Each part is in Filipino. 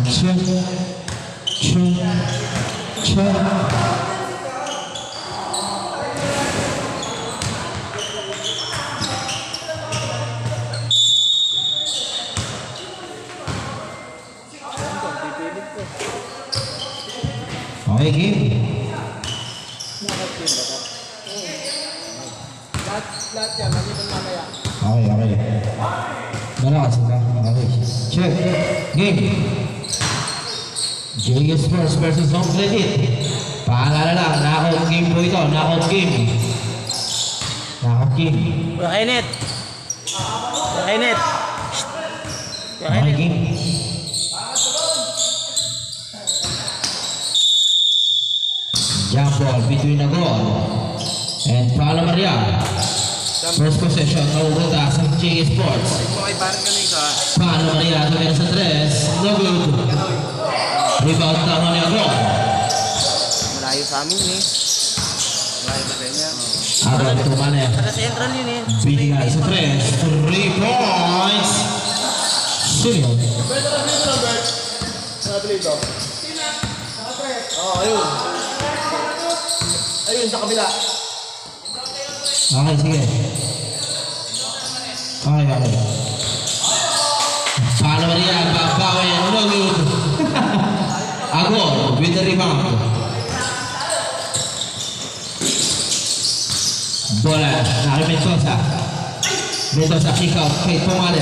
Okay, game. Lahat yan, maliban mamaya. Okay. Malakas ka. Okay. Check. Game. JS Sports versus Home Credit. Paalala lang, knockout game po ito. Knockout game. Knockout game. Kainit. Kainit. Okay, game. Jump ball between Agor and Paolo Maria. First possession, nauuta sa JS Sports. Okay, parang ganito ah. Paolo Maria, tumira sa 3. No good. Rebound naman ni Agor. Malayo sa amin eh. Malayo pa rin yan. Agor tumane. Sa central yun eh. Binigay sa 3. 3 points. Sino? Oh, ayun. Ayun, sa kabila. Okay, sige. Okay. Paolo Maria, babawin. No good. Agor with the rebound. Bola, nari Mendoza. Mendoza kick out kay Tumale.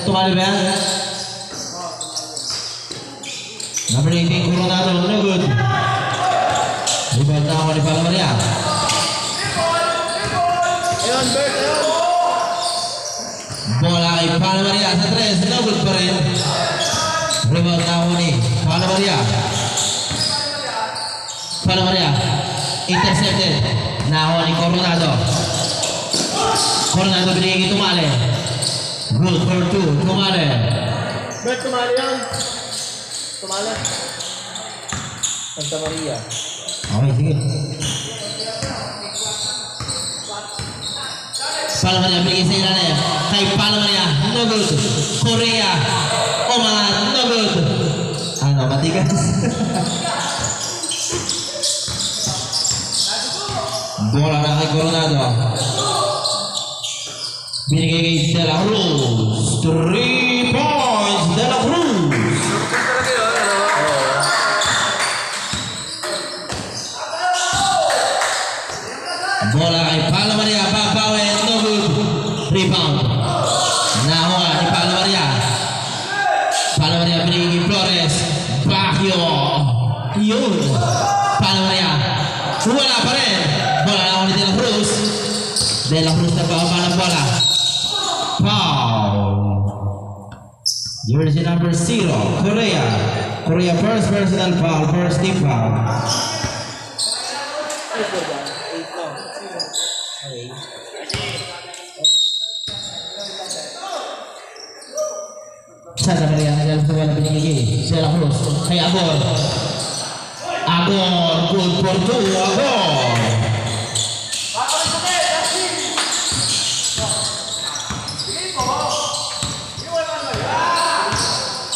Tumale ba yan? Number 18, Coronado, no good. Rebound na ako ni Paolo Maria. Ayun, Bert, ayun. Bola kay Paolo Maria sa 3, no good pa rin. Rebound na ako ni Paolo Maria. Paolo Maria, intercepted. Nakuha ni Coronado. Coronado binigay kay Tumale. Good for 2, Tumale. Bert, tumali yan. Tumali. Santa Maria. Okay, sige. Paolo Maria binigay sa ilalim. Kay Paolo Maria, no good. Korea, umangat, no good. Ano, matigas? Bola na kay Coronado. Binigay kay De La Cruz. 3 points, De La Cruz. Bola kay Paolo Maria, babawin, no good. Rebound. Nakuha ni Paolo Maria. Paolo Maria binigay kay Flores. Baguio. Yun. Paolo Maria. Wala pa rin. Bola na ni De La Cruz. De La Cruz na baba ng bola. Foul. Jersey number 0, Korea. Korea first personal foul, first team foul. Santa Maria naglalap sa bola binigay De La Cruz. Kay Agor. Agor, good for 2, Agor.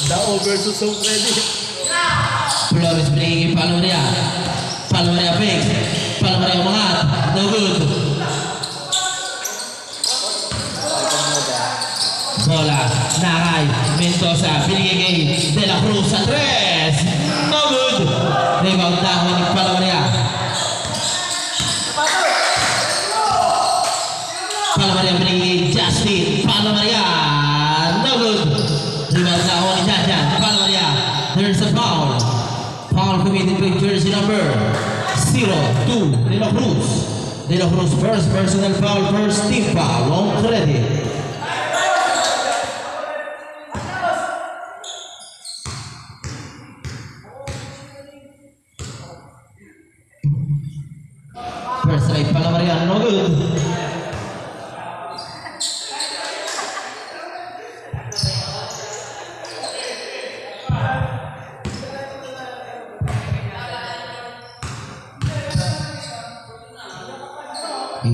Dao versus Home Credit. Flores binigay kay Paolo Maria. Paolo Maria fix. Paolo Maria umangat. No good. Bola, nakay. Mendoza binigay kay De La Cruz sa 3. No good. Rebound na ako ni Paolo Maria. Paolo Maria binigay kay Justin. Paolo Maria. No good. Rebound na ako ni Jajan. Paolo Maria. There's a foul. Foul committed by jersey number 0-2, De La Cruz. De La Cruz first personal foul, first team foul. Home Credit. First right, Paolo Maria, no good.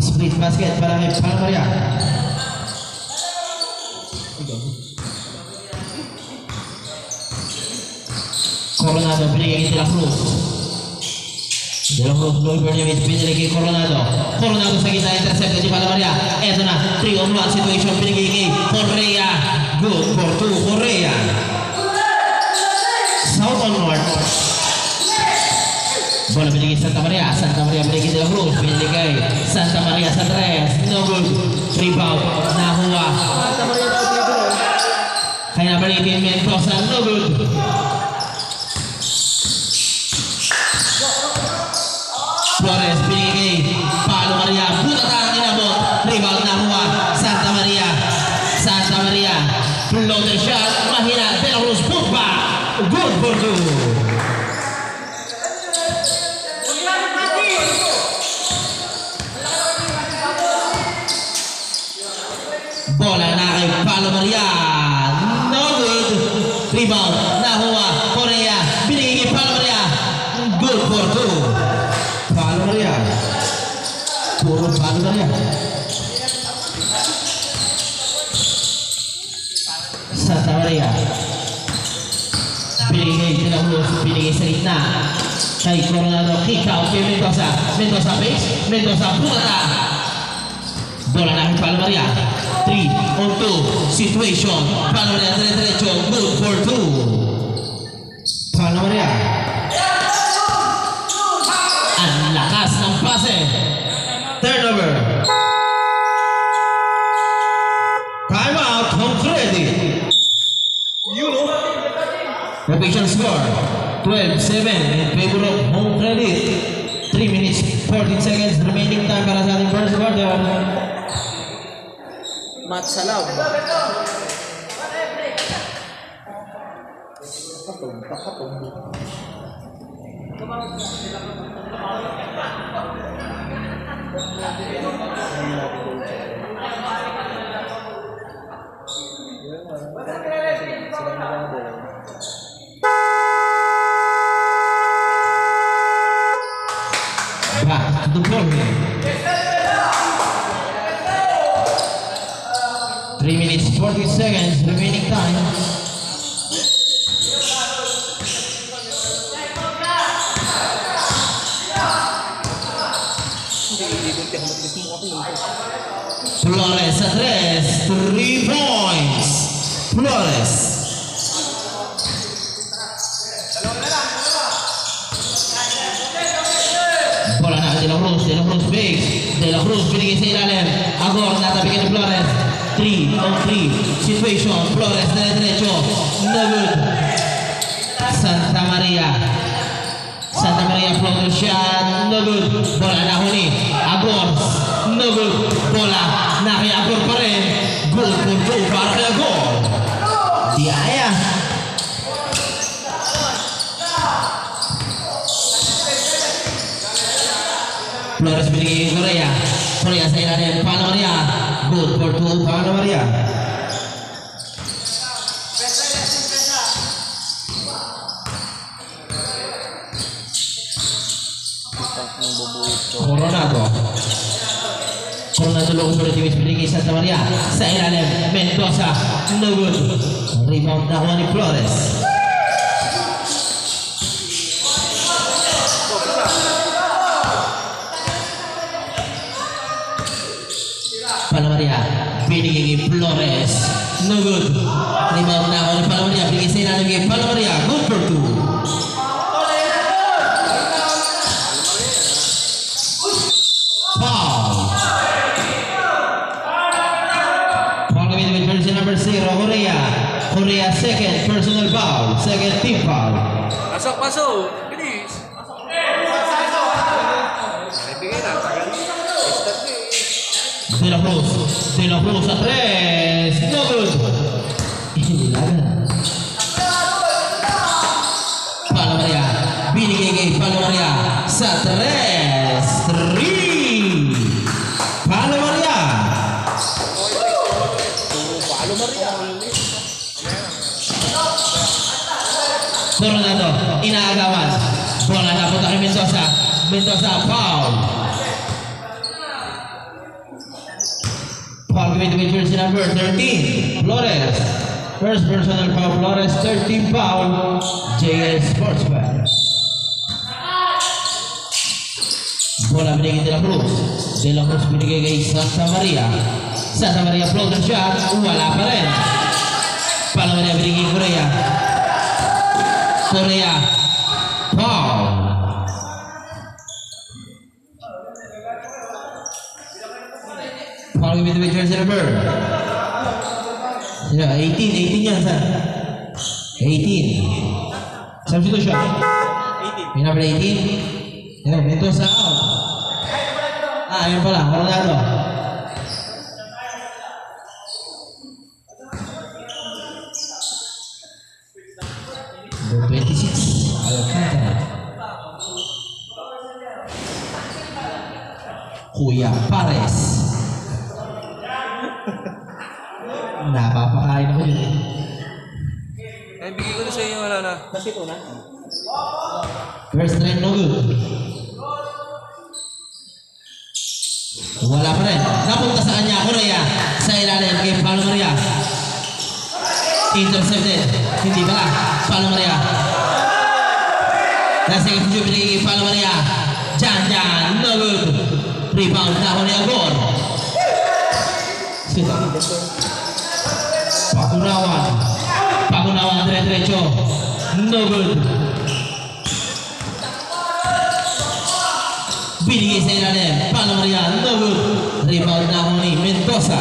Split basket para kay Paolo Maria. Coronado binigay kay De La Cruz. De La Cruz, Lloyd Bernavich binigay kay Coronado. Coronado sa gitna, intercepted si Palamaria. Eto na, 3-on-1 situation binigay kay Correa. Good for 2, Correa. South on north. Bola binigay Santa Maria. Santa Maria binigay De La Cruz. Binigay Santa Maria sa 3. No good. Rebound. Nakuha. Santa Maria daw dito. Kaya balikin Mendoza. No good. Flores binigay Palo Maria. Butatang inabot. Rebound nakuha. Santa Maria. Santa Maria. Floater shot. Mahina. De La Cruz. Put back. Good for 2. Bola na kay Palo Maria. No good. Rebound. Nakuha. Correa. Binigay kay Palo Maria. Good for 2. Palo Maria. Puro Palo Maria. Santa Maria. Binigay De La Cruz. Binigay sa gitna. Kay Coronado. Kick out kay Mendoza. Mendoza base. Mendoza pulata. Bola na kay Palo Maria. 3-on-2 situation. Palo Maria dire-diretso. Good for 2. Palo Maria. Ang lakas ng pase. Turnover. Time out. Home credit. Official score 12-7 in favor of home credit. 3 minutes 14 seconds remaining time para sa ating first quarter. Mat Salab. Back to the ball game. 3 minutes 40 seconds remaining time. Flores sa 3. 3 points. Flores. Bola na De La Cruz. De La Cruz base. De La Cruz binigay sa ilalim. Agor natabigin ni Flores. 3-on-3 situation. Flores dire-diretso. No good. Santa Maria. Santa Maria floater shot. No good. Bola na huni. Agor. No good. Bola na kay Agor pa rin. Good for 2 para kay Agor. Diaya. Flores binigay kay Correa. Correa sa ilalim. Palo Maria. Good for 2. Palo Maria. Coronado. Coronado loob ulit yung binigay Santa Maria. Sa ilalim. Mendoza. No good. Rebound na ni Flores. Palo Maria. Binigay kay Flores. No good. Rebound na ni Palo Maria. Binigay sa ilalim kay Palo Maria. Good for 2. Number 0, Correa. Correa second personal foul. Second team foul. Pasok, pasok. Bilis. Ibigay na. De La Cruz. De La Cruz sa 3. No good. Inilagan. Palo Maria. Binigay kay Palo Maria sa 3. 3. Palo Maria. Coronado, inaagawan. Bola na punta kay Mendoza. Mendoza, foul. Foul committed with jersey number 13, Flores. First personal foul Flores, third team foul JS Sportswear. Bola binigay De La Cruz. De La Cruz binigay kay Santa Maria. Santa Maria floater shot, wala pa rin. Pala Maria binigay Korea. Korea, foul. Foul with the jersey number. 18 yan sa 18. Substitution. 18. May number 18. Yan, Mendoza out. Ayun pala, Coronado. Number 26, Alcantara. Kuya Pares. Napapakain ako yun eh. Eh, bigay ko na sa inyo, wala na. Kasi ito na. First try, no good. Wala pa rin. Napunta sa kanya, Korea. Sa ilalim kay Palo Maria. Intercepted. Hindi pala. Palo Maria. Nasa second binigay kay Palo Maria. Jan, no good. Rebound na ako ni Agor. Pagunawan dire-diretso. No good. Binigay sa ilalim. Palo Maria, no good. Rebound na ako ni Mendoza.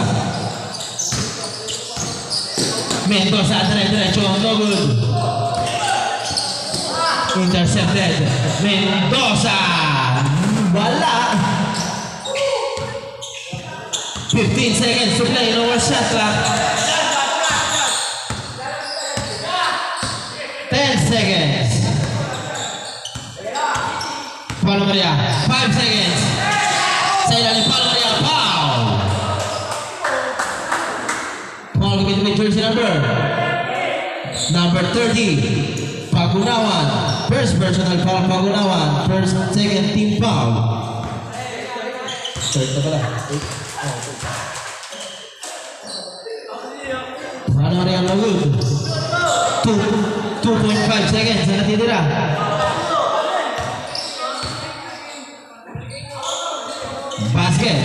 Mendoza dire-diretso, no good. Intercepted. Mendoza. Wala. 15 seconds to play in our shot clock. 10 seconds. Palo Maria, 5 seconds. Sa ilalim, Palo Maria, foul. Foul with jersey number 30. Pagunawan. First personal foul, Pagunawan. First, second team foul. Third na pala. Palo Maria, no good. 2.5 seconds na natitira. Basket.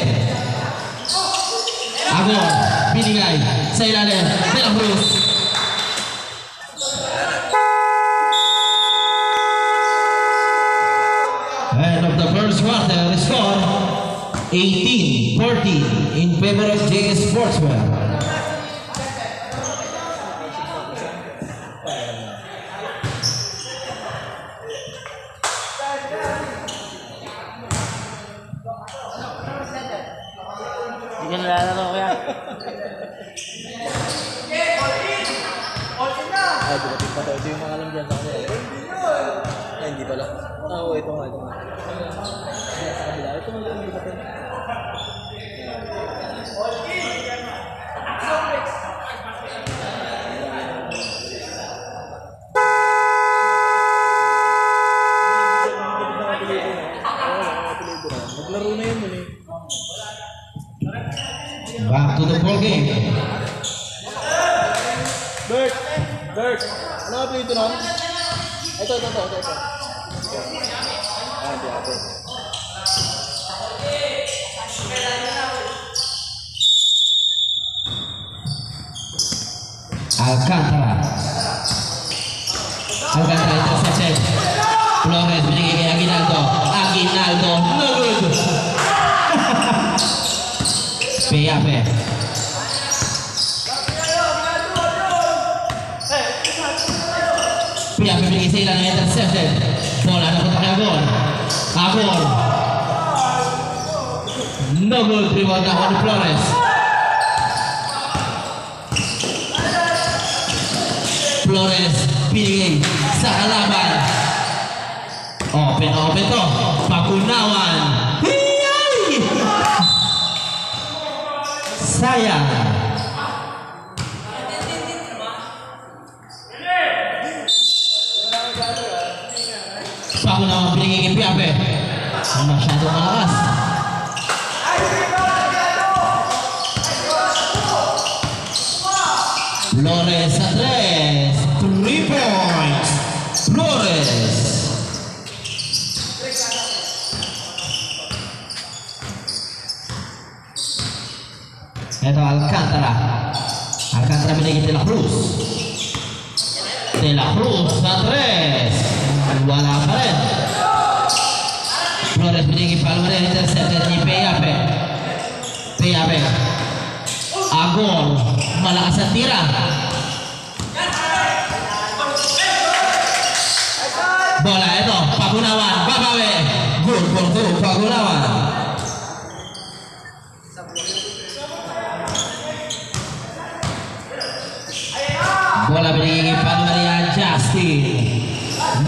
Agor, binigay sa ilalim. De La Cruz. End of the first quarter, the score 18-14 in favor of JS Sportswear. Hindi ka nalalaro kaya. Ah, dumating pa daw. Ito yung mga alam dyan sa kanila. Ay, hindi pala. Oo, ito nga. Ito nga. Sa kanila. Ito nga lang dumating. Naglaro na yun muli. Back to the ball game. Bert! Ano nga play ito nun? Ito. Ah, hindi ako. Alcantara intercepted. Flores binigay kay Aguinaldo. No good. Piape. Piape binigay sa ilan, intercepted. Bola na punta kay Agor. No good. Rebound na ako ni Flores. Flores binigay sa kalaban. Open to. Pagunawan. Hiyay! Sayang. Pagunawan binigay kay Piape. Masyadong malakas. Flores sa 3. 3 points. Flores. Ito Alcantara. Alcantara binigay De La Cruz. De La Cruz sa 3. Wala pa rin. Flores binigay Palmaria. Intercepted ni Peyape. Peyape. Agor. Malakas ang tira. Bola ito. Pagunawan. Babawi. Good for 2. Pagunawan. Bola binigay Palmaria. Justin.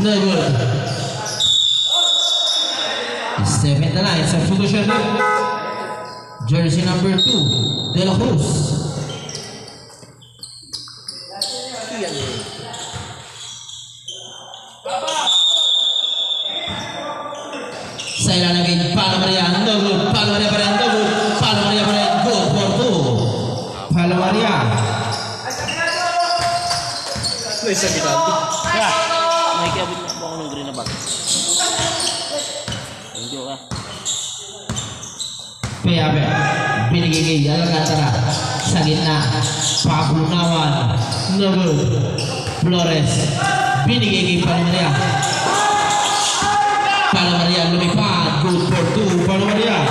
No good. Step in the line. Substitution. Jersey number 2. De La Cruz. Sa ilalim kay Palmaria. No good. Palmaria pa rin. No good. Palmaria pa rin. Good for 2. Palmaria. May isa ginagawa. Ya, may kiabot mo ako ng green na bag. Thank you ah. Peyape. Binigay kay Alcantara. Sa gitna. Pagunawan. No good. Flores. Binigay kay Palmaria. Palmaria lumipad. Good for 2. Palmaria.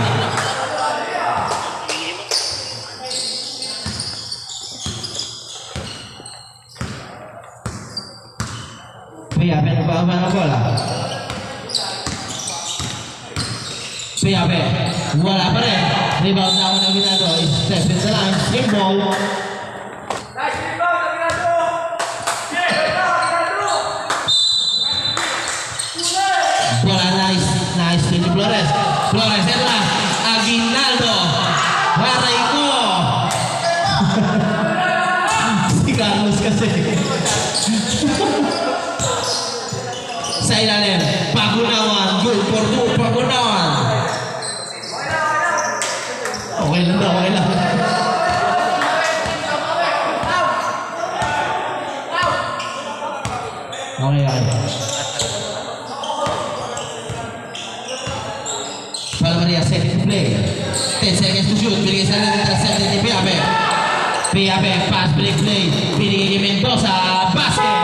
Peyape nagbawa ng bola. Peyape. Wala pa rin. Rebound na ako ng Ginaldo. Step in the line. Game ball. Bola nice. Nice to Flores. Flores. Ito na. Aguinaldo. Haray ko. Si Carlos kasi. Sa ilalim. Pagunawan. Good for 2. Pagunawan. Okay lang daw. Okay lang. Okay, okay. Palmaria set to play. 10 seconds to shoot. Binigay sa natin intercepted ni Peyape. Peyape. Pass break play. Binigay ni Mendoza. Basket.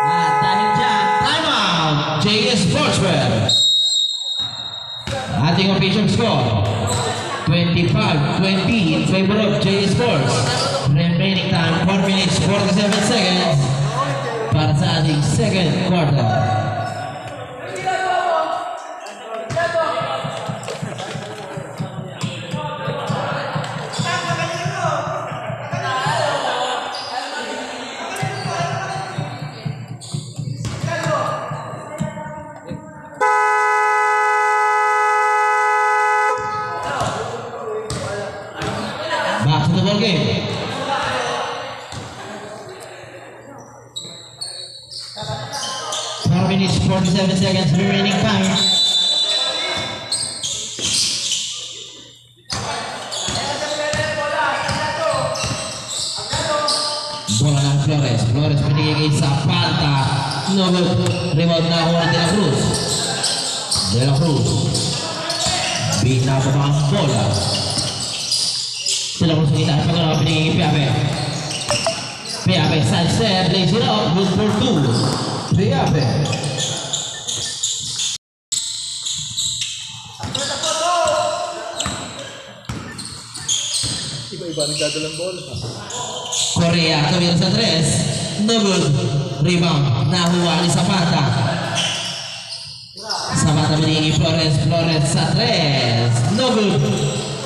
At dahil dyan, timeout. JS Sportswear. Ating official score. 25-20 in favor of JS Sports. Remaining time 4 minutes 47 seconds. Para sa ating second quarter. Back to the ball game. Minutes 47 seconds remaining time. Bola ng Flores. Flores binigay kay Zapata. No good. Rebound na ako ng De La Cruz. De La Cruz. Binababa ang bola. De La Cruz sa kita. Pagkala binigay kay Peyape. Peyape side step. Lays it out. Good for 2. Peyape. Iba-iba nagdadalang bola. Korea tumira sa 3. No good. Rebound. Nahuwa ni Zapata. Zapata binigay Flores. Flores sa 3. No good.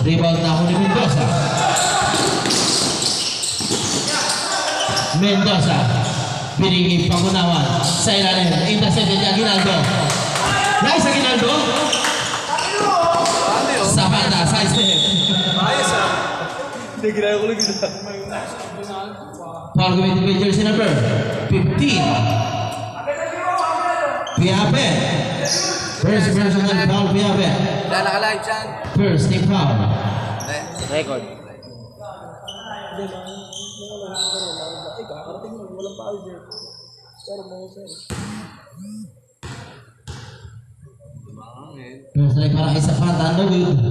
Rebound na ni Mendoza. Mendoza. Binigay Pagunawan. Sa ilalim. Intercepted ni Aguinaldo. Nice Aguinaldo. Zapata. Side step. Ayos ah. Hindi, ginaya ko lang yun. Foul committed by jersey number 15. Peyape. First personal foul Peyape. Wala naka-live dyan. First team foul. Record. Albert. Pero mo sir. First strike para kay Zapata, no good.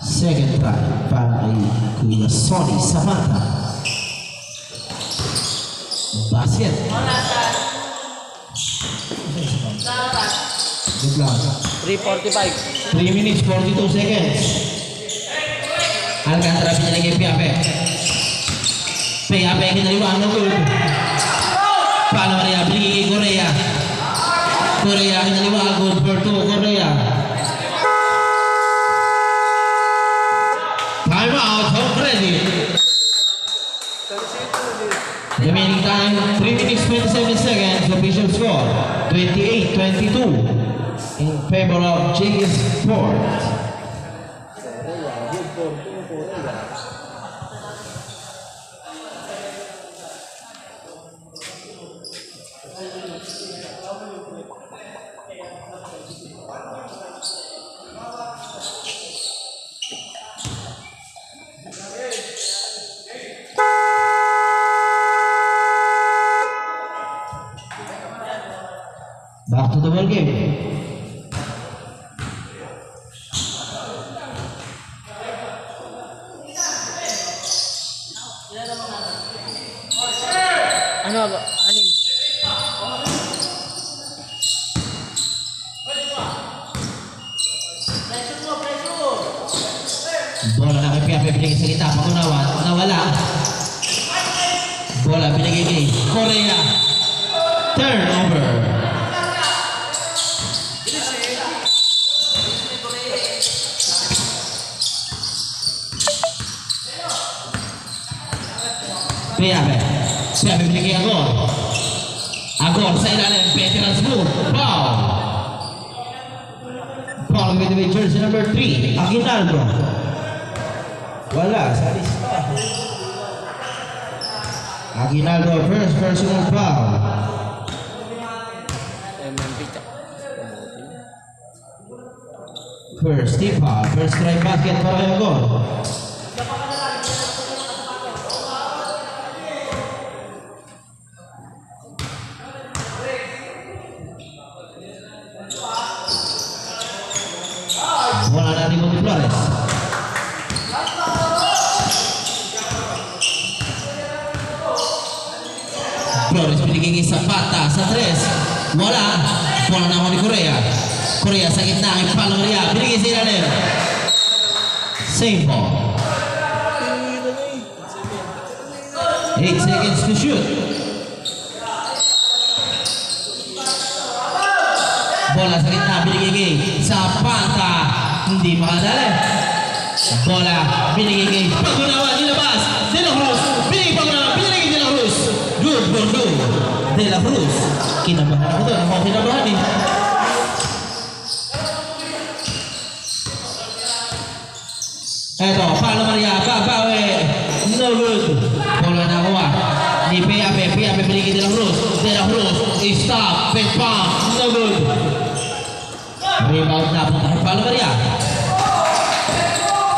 Second try para kay Kuya Sonny Zapata. Basket. Good luck. 3:45. 3 minutes, 42 seconds. Alcantara pinilagay Piape. Piape kinaliwa, no good. Paano Maria, binigay kay Korea. Korea kinaliwa, good for 2, Korea. Time out, home credit. Remaining time, 3 minutes, 27 seconds. Official score, 28-22. In favor of JS Sport. Good for 2 Korea. Back to the ball game. Ano ba? Anim. Bola na kay Piape, binigay sa kita, pangunawan, nawala. Bola binigay kay Korea. Turnover. Piape. Piape binigay kay Agor. Agor sa ilalim, veteran smooth. Foul. Foul with jersey number 3, Aguinaldo. Wala, sa lista. Aguinaldo, first personal foul. MMP check. First team foul, first try basket para kay Agor. Bola dari Bobby Flores. Flores binigay kay Zapata sa 3. Bola. Bola naman ni Korea. Korea sa gitna kay Palo Maria. Binigay sa ilalim. Same ball. 8 seconds to shoot. Bola sa gitna, binigay kay Zapata. Hindi makadali. Bola, binigay kay Pagunawan, nilabas. De La Cruz, binigay Pagunawan, binigay kay De La Cruz. Good for two. De La Cruz. Kinabahan ako doon. Ako kinabahan eh. Eto, Palo Maria, babawi. No good. Bola na kuha. Ni Piape, Piape binigay De La Cruz. De La Cruz, stop, ping pong. No good. Rebound na punta kay Palo Maria.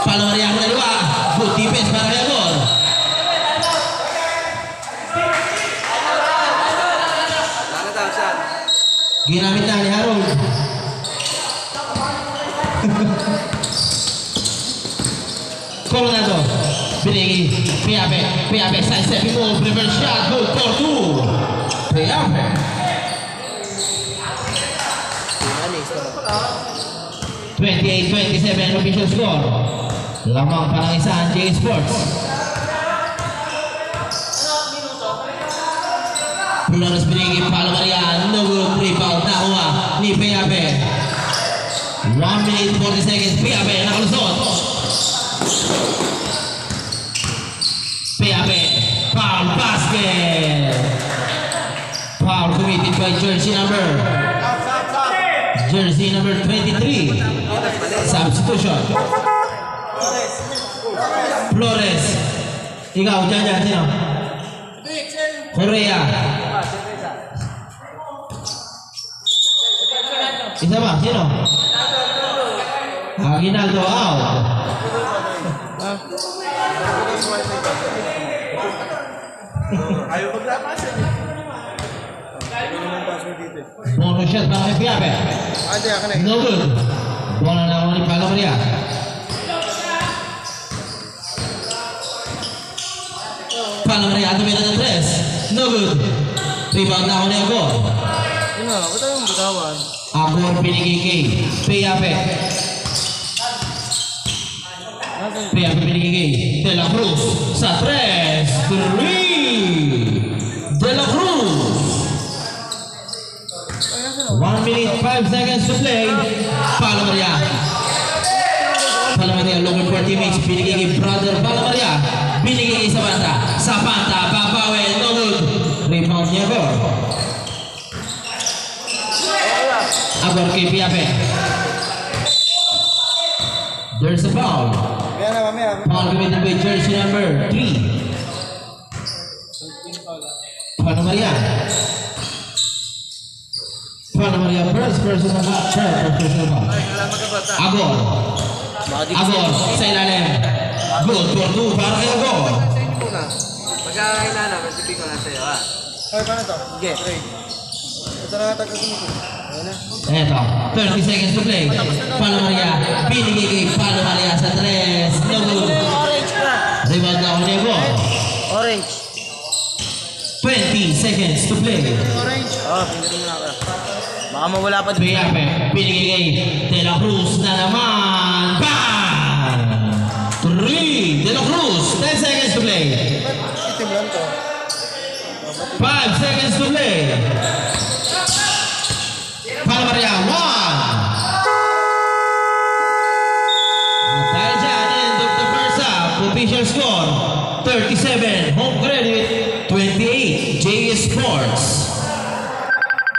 Palo Maria ang dalawa. Good defense para kay Agor. Ginamit na ni Harold. Coronado. Binigay. Piape. Piape side stepping move. Reverse shot. Good for two. Piape. 28-27 official score. Lamang pa ng isang J Sports. Flores binigay Palo Maria. No good. Rebound nakuha ni Piape. 1 minute 40 seconds. Piape nakalusot. Piape. Foul basket. Foul committed by jersey number 23. Substitution. Flores. Ikaw, dyan, sino? Korea. Isa ba? Sino? Aguinaldo out. Ah, Ayaw maglapasan eh. Ano naman password dito eh. Bonus shot para kay Piape. Hindi, akin eh. No good. Bola na naman ni Pala Maria. Pala Maria, tumira ng 3. No good. Rebound na ako ni Agor. Yun nga, ba't tayong bitawan? Agor pinigay kay Piape. Piape pinigay kay De La Cruz. Sa 3. 3. De La Cruz. 1 minute 5 seconds to play. Pala Maria. Pala Maria looking for teammates. Binigay kay brother Pala Maria. Binigay kay Sabanta. Sabanta, babawi, no good. Rebound niya Agor. Agor kay Piape. There's a foul. Kaya na, mamaya. Foul committed by jersey number 3. Pala Maria. Pala Maria first personal foul. Agor. Agor sa ilalim. Good for 2 para kay Agor. Pagkakailan na, masipin ko na sa'yo, ah. Ay, paano to? Sige. Ito na taga-tumito. Ayun na. Eto, 30 seconds to play. Pala Maria, binigay kay Pala Maria sa 3. No good. Orange ka. Rebound na ako ni Agor. Orange. 20 seconds to play. Orange. Oh, pindutin mo na ako. Baka mawala pa dito. Piape, binigay kay De La Cruz na naman. Bang! 3, De La Cruz. 10 seconds to play. Ba't itim lang to? 5 seconds to play. Pala Maria, 1. Dahil dyan, end of the first half. Official score, 37. Home credit, 28. JS Sports.